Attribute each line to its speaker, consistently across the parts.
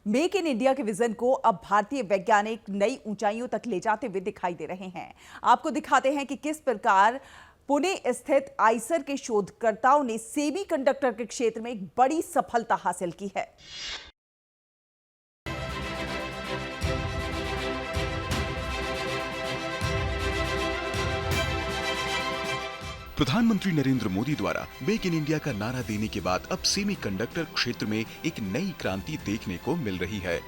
Speaker 1: Make in India के vision को अब भारतीय वैज्ञानिक नई ऊंचाइयों तक ले जाते हुए दिखाई दे रहे हैं। आपको दिखाते हैं कि किस प्रकार पुणे स्थित आइसर के शोधकर्ताओं ने सेमीकंडक्टर के क्षेत्र में एक बड़ी सफलता हासिल की है।
Speaker 2: प्रधानमंत्री नरेंद्र मोदी द्वारा मेक इन इंडिया का नारा देने के बाद अब सेमीकंडक्टर क्षेत्र में एक नई क्रांति देखने को मिल रही है।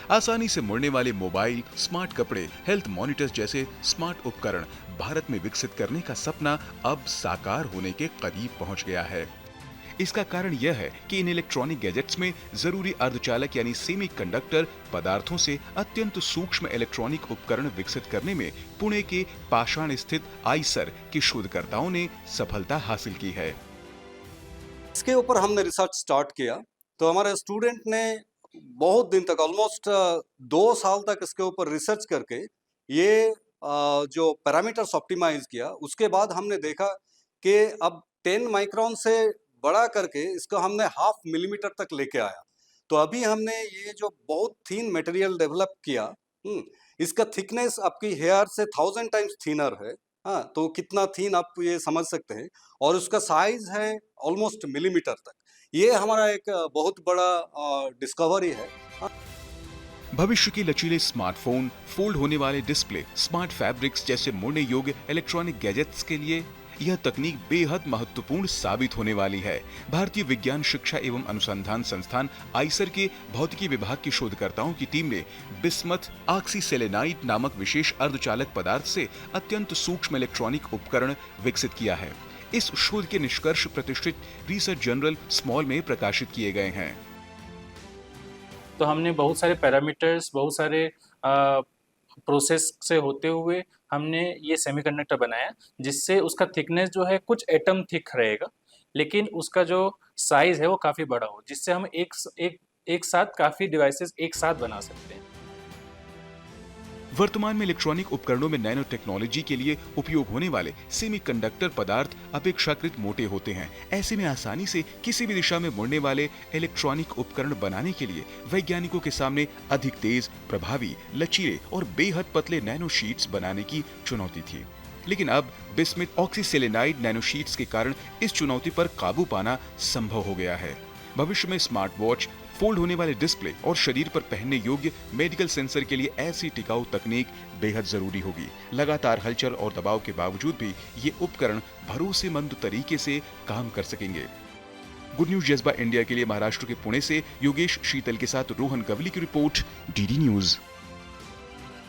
Speaker 2: आसानी से मुड़ने वाले मोबाइल, स्मार्ट कपड़े, हेल्थ मॉनिटर्स जैसे स्मार्ट उपकरण भारत में विकसित करने का सपना अब साकार होने के करीब पहुंच गया है। इसका कारण यह है कि इन इलेक्ट्रॉनिक गैजेट्स में जरूरी अर्धचालक यानी सेमीकंडक्टर पदार्थों से अत्यंत सूक्ष्म इलेक्ट्रॉनिक उपकरण विकसित करने में पुणे के पाषाण स्थित आइसर के शोधकर्ताओं ने सफलता हासिल की है।
Speaker 3: इसके ऊपर हमने रिसर्च स्टार्ट किया तो हमारे स्टूडेंट ने बहुत दिन तक ऑलमोस्ट 2 साल तक इसके ऊपर रिसर्च करके ये जो पैरामीटर्स ऑप्टिमाइज किया। उसके बाद हमने देखा कि अब 10 माइक्रोन से बड़ा करके इसको हमने 0.5 मिलीमीटर तक लेके आया। तो अभी हमने ये जो बहुत थीन मटेरियल डेवलप किया, इसका थिकनेस आपकी हेयर से 1000 टाइम्स थीनर है। हाँ, तो कितना थीन आप ये समझ सकते हैं। और उसका साइज है ऑलमोस्ट मिलीमीटर तक। ये हमारा एक बहुत बड़ा डिस्कवरी है।
Speaker 2: भविष्य के लचीले स्मार्टफोन, फोल्ड होने वाले डिस्प्ले, स्मार्ट फैब्रिक्स जैसे मुड़ने योग्य इलेक्ट्रॉनिक गैजेट्स के लिए यह तकनीक बेहद महत्वपूर्ण साबित होने वाली है। भारतीय विज्ञान शिक्षा एवं अनुसंधान संस्थान आइसर के भौतिकी विभाग के शोधकर्ताओं की टीम ने बिस्मथ ऑक्सीसेलेनाइड नामक विशेष अर्धचालक पदार्थ से अत्यंत सूक्ष्म इलेक्ट्रॉनिक उपकरण विकसित किया है। इस शोध के निष्कर्ष प्रतिष्ठित रिसर्च जर्नल स्मॉल में प्रकाशित किए गए हैं।
Speaker 4: तो हमने बहुत सारे पैरामीटर्स, बहुत सारे प्रोसेस से होते हुए हमने ये सेमीकंडक्टर बनाया, जिससे उसका थिकनेस जो है कुछ एटम थिक रहेगा, लेकिन उसका जो साइज है वो काफ़ी बड़ा हो, जिससे हम एक साथ काफ़ी डिवाइसेस एक साथ बना सकते हैं।
Speaker 2: वर्तमान में इलेक्ट्रॉनिक उपकरणों में नैनो टेक्नोलॉजी के लिए उपयोग होने वाले सेमीकंडक्टर पदार्थ अपेक्षाकृत मोटे होते हैं। ऐसे में आसानी से किसी भी दिशा में मुड़ने वाले इलेक्ट्रॉनिक उपकरण बनाने के लिए वैज्ञानिकों के सामने अधिक तेज, प्रभावी, लचीले और बेहद पतले नैनो शीट्स बनाने की चुनौती थी। लेकिन अब बिस्मथ ऑक्सीसेलेनाइड नैनो शीट्स के कारण इस चुनौती पर काबू पाना संभव हो गया है। भविष्य में स्मार्ट वॉच, फोल्ड होने वाले डिस्प्ले और शरीर पर पहनने योग्य मेडिकल सेंसर के लिए ऐसी टिकाऊ तकनीक बेहद जरूरी होगी। लगातार हलचल और दबाव के बावजूद भी ये उपकरण भरोसेमंद तरीके से काम कर सकेंगे। गुड न्यूज जज्बा इंडिया के लिए महाराष्ट्र के पुणे से योगेश शीतल के साथ रोहन कवली की रिपोर्ट, डीडी न्यूज।